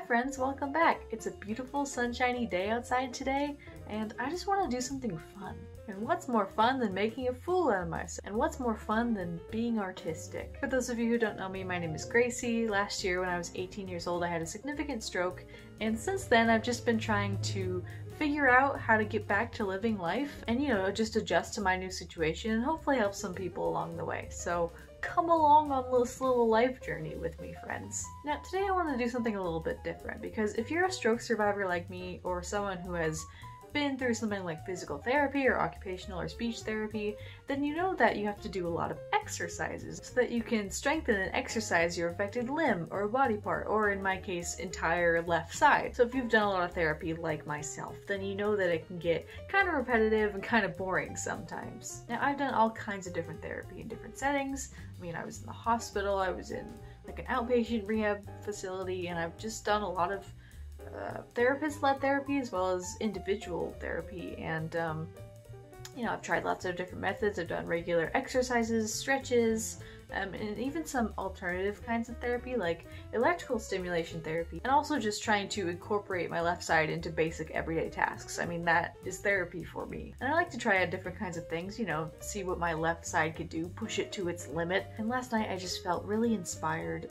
friends, welcome back. It's a beautiful sunshiny day outside today, and I just want to do something fun. And what's more fun than making a fool out of myself? And what's more fun than being artistic? For those of you who don't know me, my name is Gracie. Last year when I was 18 years old, I had a significant stroke, and since then I've just been trying to figure out how to get back to living life and, just adjust to my new situation and hopefully help some people along the way. So come along on this little life journey with me, friends. Now, today I want to do something a little bit different, because if you're a stroke survivor like me, or someone who has been through something like physical therapy or occupational or speech therapy, then you know that you have to do a lot of exercises so that you can strengthen and exercise your affected limb or body part, or in my case, entire left side. So if you've done a lot of therapy like myself, then you know that it can get kind of repetitive and kind of boring sometimes. Now, I've done all kinds of different therapy in different settings. I mean, I was in the hospital, I was in like an outpatient rehab facility, and I've just done a lot of therapist-led therapy as well as individual therapy, and I've tried lots of different methods. I've done regular exercises, stretches, and even some alternative kinds of therapy like electrical stimulation therapy, and also just trying to incorporate my left side into basic everyday tasks. I mean, that is therapy for me. And I like to try out different kinds of things, see what my left side could do, push it to its limit. And last night I just felt really inspired.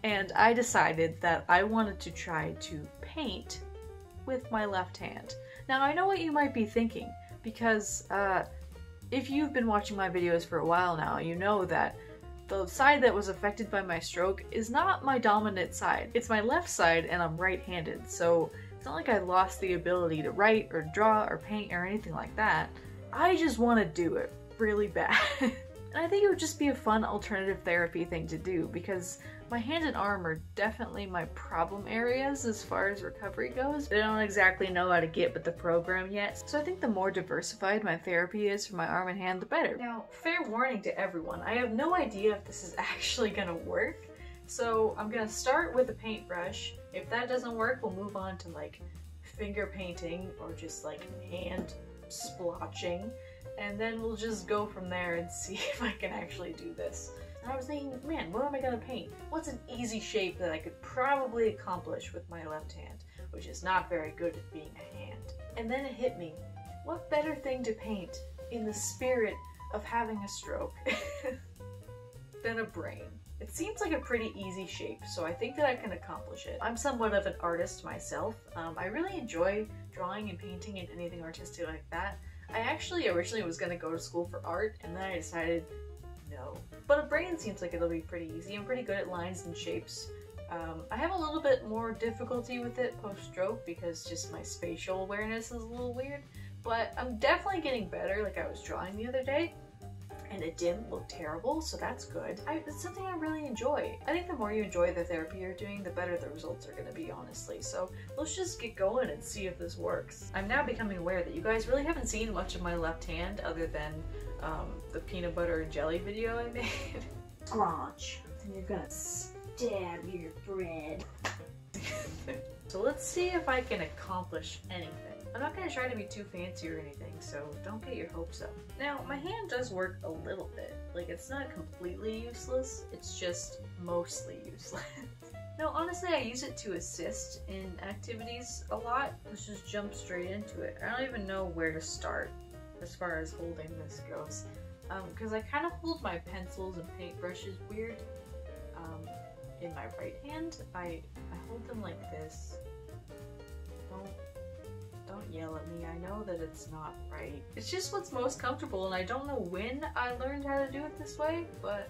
And I decided that I wanted to try to paint with my left hand. Now, I know what you might be thinking, because if you've been watching my videos for a while now, you know that the side that was affected by my stroke is not my dominant side. It's my left side, and I'm right-handed, so it's not like I lost the ability to write or draw or paint or anything like that. I just want to do it really bad. And I think it would just be a fun alternative therapy thing to do, because my hand and arm are definitely my problem areas as far as recovery goes. I don't exactly know how to get with the program yet, so I think the more diversified my therapy is for my arm and hand, the better. Now, fair warning to everyone, I have no idea if this is actually gonna work, so I'm gonna start with a paintbrush. If that doesn't work, we'll move on to like finger painting or just like hand splotching. And then we'll just go from there and see if I can actually do this. And I was thinking, man, what am I gonna paint? What's an easy shape that I could probably accomplish with my left hand, which is not very good at being a hand? And then it hit me, what better thing to paint in the spirit of having a stroke than a brain? It seems like a pretty easy shape, so I think that I can accomplish it. I'm somewhat of an artist myself. I really enjoy drawing and painting and anything artistic like that. I actually originally was going to go to school for art, and then I decided no. But a brain seems like it'll be pretty easy. I'm pretty good at lines and shapes. I have a little bit more difficulty with it post-stroke because just my spatial awareness is a little weird, but I'm definitely getting better. Like, I was drawing the other day, and it didn't look terrible, so that's good. It's something I really enjoy. I think the more you enjoy the therapy you're doing, the better the results are gonna be, honestly. So let's just get going and see if this works. I'm now becoming aware that you guys really haven't seen much of my left hand other than the peanut butter and jelly video I made. Scrunch, and you're gonna stab your bread. So let's see if I can accomplish anything. I'm not going to try to be too fancy or anything, so don't get your hopes up. Now, my hand does work a little bit. Like, it's not completely useless, it's just mostly useless. No, honestly, I use it to assist in activities a lot. Let's just jump straight into it. I don't even know where to start as far as holding this goes. Because I kind of hold my pencils and paintbrushes weird. In my right hand, I hold them like this. Don't yell at me, I know that it's not right. It's just what's most comfortable, and I don't know when I learned how to do it this way, but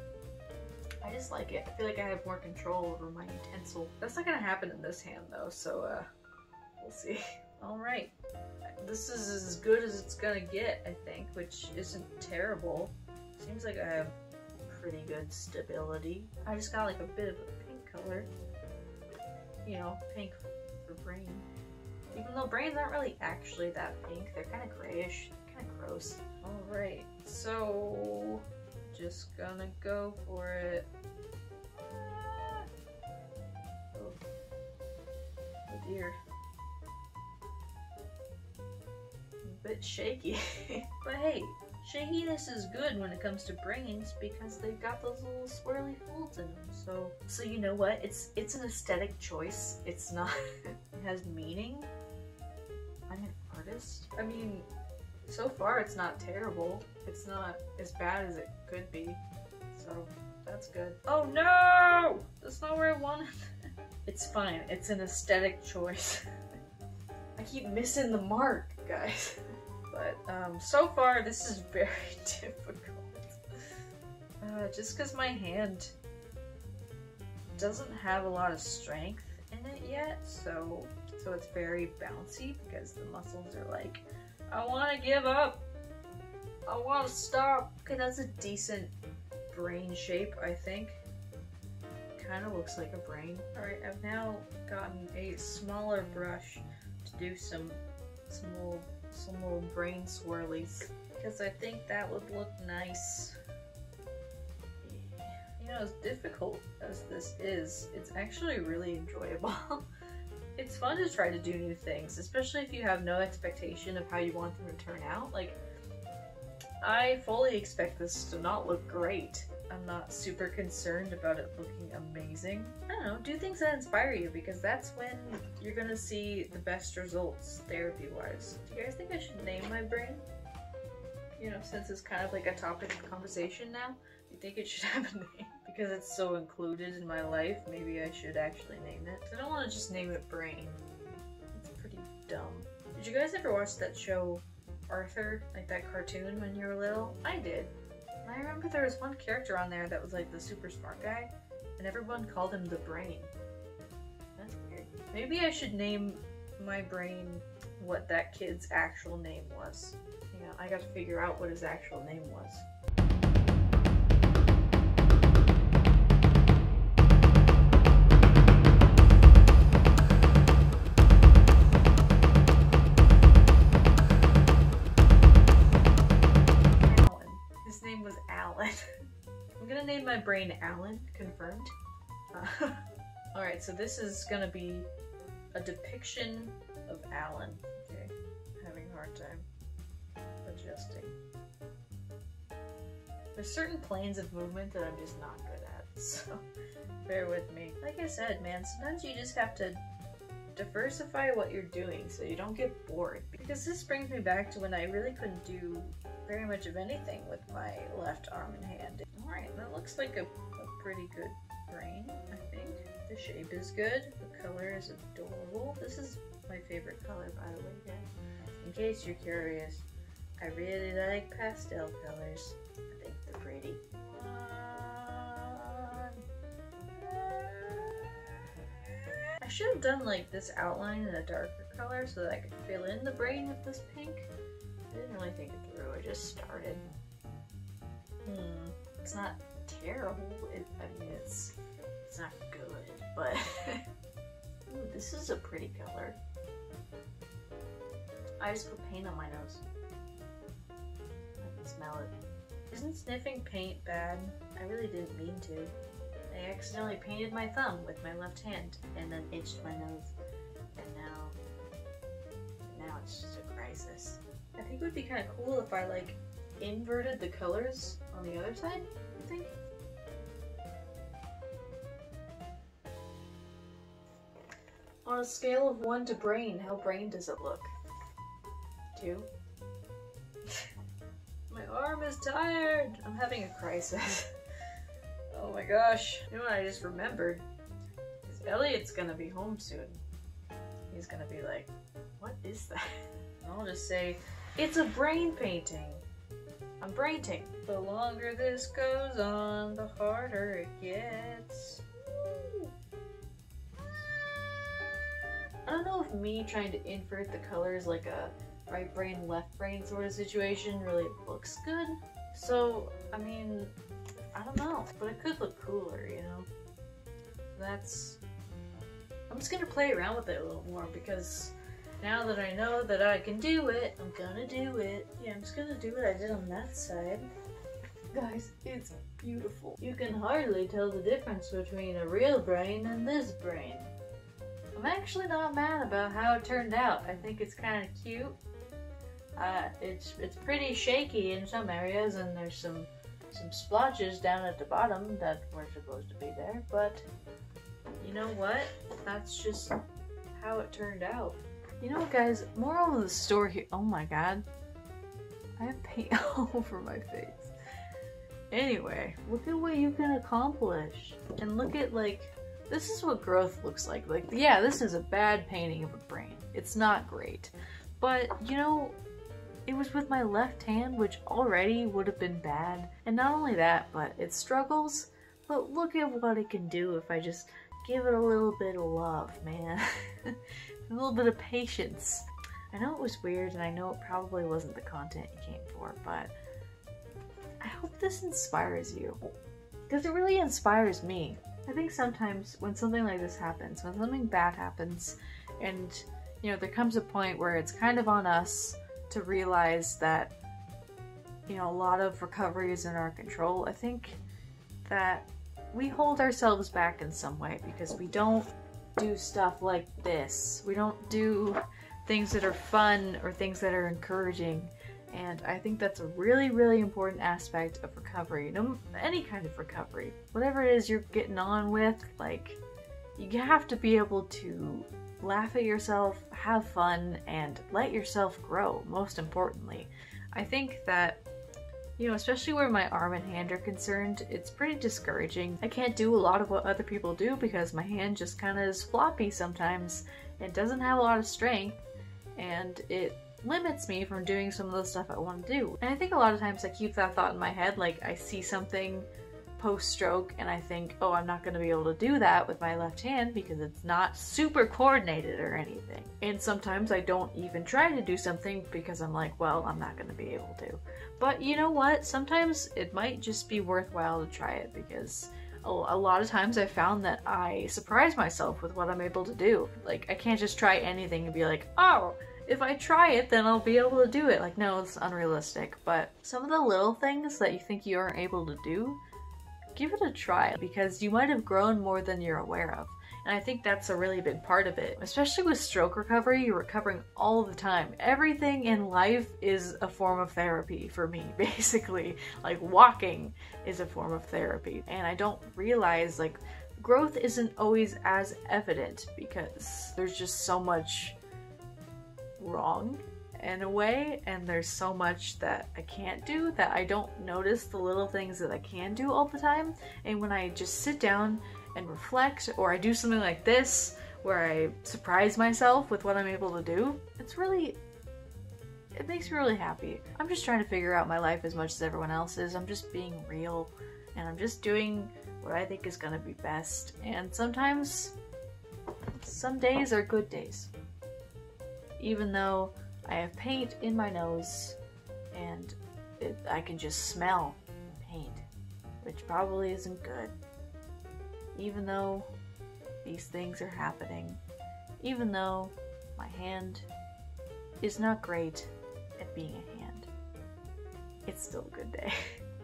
I just like it. I feel like I have more control over my utensil. That's not gonna happen in this hand though, so we'll see. Alright, this is as good as it's gonna get, I think, which isn't terrible. Seems like I have pretty good stability. I just got like a bit of a pink color. Pink for brain. Even though brains aren't really actually that pink, they're kind of grayish, kind of gross. Alright, so just gonna go for it. Oh dear. A bit shaky. But hey, shakiness is good when it comes to brains because they've got those little swirly folds in them. So you know what? It's an aesthetic choice. It's not. It has meaning. I'm an artist. I mean, so far it's not terrible. It's not as bad as it could be. So that's good. Oh no! That's not where I wanted. It's fine. It's an aesthetic choice. I keep missing the mark, guys. But so far this is very difficult. Just because my hand doesn't have a lot of strength in it yet, so it's very bouncy because the muscles are like, I want to give up. I want to stop. Okay, that's a decent brain shape, I think. Kind of looks like a brain. Alright, I've now gotten a smaller brush to do some little brain swirlies because I think that would look nice. You know, as difficult as this is, it's actually really enjoyable. It's fun to try to do new things, especially if you have no expectation of how you want them to turn out. Like, I fully expect this to not look great. I'm not super concerned about it looking amazing. I don't know, do things that inspire you because that's when you're gonna see the best results therapy-wise. Do you guys think I should name my brain? You know, since it's kind of like a topic of conversation now, do you think it should have a name? Because it's so included in my life, maybe I should actually name it. I don't want to just name it Brain. It's pretty dumb. Did you guys ever watch that show, Arthur? Like that cartoon when you were little? I did. I remember there was one character on there that was like the super smart guy, and everyone called him the Brain. That's weird. Maybe I should name my brain what that kid's actual name was. You know, I got to figure out what his actual name was. I'm gonna name my brain Alan, confirmed. Alright, so this is gonna be a depiction of Alan. Okay, I'm having a hard time adjusting. There's certain planes of movement that I'm just not good at, so bear with me. Like I said, man, sometimes you just have to diversify what you're doing so you don't get bored. Because this brings me back to when I really couldn't do very much of anything with my left arm and hand. Alright, that looks like a pretty good brain, I think. The shape is good, the color is adorable. This is my favorite color, by the way, guys. In case you're curious, I really like pastel colors. I think they're pretty. I should have done like this outline in a darker color so that I could fill in the brain with this pink. I didn't really think it through, I just started. It's not terrible, I mean it's not good, but ooh, this is a pretty color. I just put paint on my nose. I can smell it. Isn't sniffing paint bad? I really didn't mean to. I accidentally painted my thumb with my left hand and then itched my nose. And now it's just a crisis. I think it would be kind of cool if I like inverted the colors on the other side, I think. On a scale of 1 to brain, how brain does it look? 2? My arm is tired! I'm having a crisis. Oh my gosh. You know what I just remembered? Is Elliot's gonna be home soon. He's gonna be like, what is that? And I'll just say, it's a brain painting. I'm brainting. The longer this goes on, the harder it gets. I don't know if me trying to invert the colors like a right brain, left brain sort of situation really looks good. So, I mean, I don't know, but it could look cooler, you know? I'm just gonna play around with it a little more because now that I know that I can do it, I'm gonna do it. Yeah, I'm just gonna do what I did on that side. Guys, it's beautiful. You can hardly tell the difference between a real brain and this brain. I'm actually not mad about how it turned out. I think it's kind of cute. It's pretty shaky in some areas, and there's some splotches down at the bottom that weren't supposed to be there, but you know what? That's just how it turned out. You know what, guys? Moral of the story here. Oh my god. I have paint all over my face. Anyway, look at what you can accomplish. And look at, like, this is what growth looks like. Like, yeah, this is a bad painting of a brain. It's not great. But, you know, it was with my left hand, which already would have been bad. And not only that, but it struggles. But look at what it can do if I just give it a little bit of love, man. A little bit of patience. I know it was weird, and I know it probably wasn't the content you came for, but I hope this inspires you. Because it really inspires me. I think sometimes when something like this happens, when something bad happens, and, you know, there comes a point where it's kind of on us to realize that, you know, a lot of recovery is in our control. I think that we hold ourselves back in some way because we don't do stuff like this. We don't do things that are fun or things that are encouraging. And I think that's a really, really important aspect of recovery. No, any kind of recovery. Whatever it is you're getting on with, like, you have to be able to laugh at yourself, have fun, and let yourself grow, most importantly. I think that, you know, especially where my arm and hand are concerned, it's pretty discouraging. I can't do a lot of what other people do because my hand just kind of is floppy sometimes and doesn't have a lot of strength, and it limits me from doing some of the stuff I want to do. And I think a lot of times I keep that thought in my head, like I see something post-stroke and I think, oh, I'm not going to be able to do that with my left hand because it's not super coordinated or anything. And sometimes I don't even try to do something because I'm like, well, I'm not going to be able to. But you know what? Sometimes it might just be worthwhile to try it because a lot of times I found that I surprise myself with what I'm able to do. Like, I can't just try anything and be like, oh, if I try it, then I'll be able to do it. Like, no, it's unrealistic. But some of the little things that you think you aren't able to do, give it a try because you might have grown more than you're aware of. And I think that's a really big part of it. Especially with stroke recovery, you're recovering all the time. Everything in life is a form of therapy for me, basically. Like, walking is a form of therapy. And I don't realize, like, growth isn't always as evident because there's just so much wrong in a way, and there's so much that I can't do that I don't notice the little things that I can do all the time. And when I just sit down and reflect, or I do something like this where I surprise myself with what I'm able to do, it makes me really happy. I'm just trying to figure out my life as much as everyone else is. I'm just being real, and I'm just doing what I think is gonna be best. And sometimes, some days are good days. Even though I have paint in my nose and I can just smell paint, which probably isn't good. Even though these things are happening, even though my hand is not great at being a hand, it's still a good day.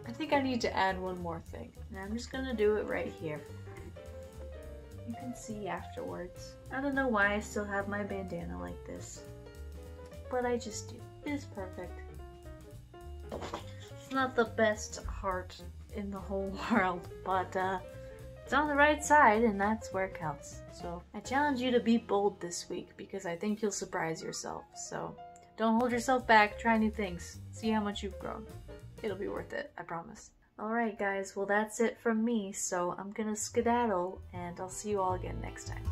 I think I need to add one more thing, and I'm just gonna do it right here. You can see afterwards. I don't know why I still have my bandana like this, but I just do. It is perfect. It's not the best heart in the whole world, but it's on the right side, and that's where it counts. So I challenge you to be bold this week because I think you'll surprise yourself. So don't hold yourself back, try new things, see how much you've grown. It'll be worth it, I promise. Alright guys, well that's it from me, so I'm gonna skedaddle, and I'll see you all again next time.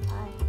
Bye.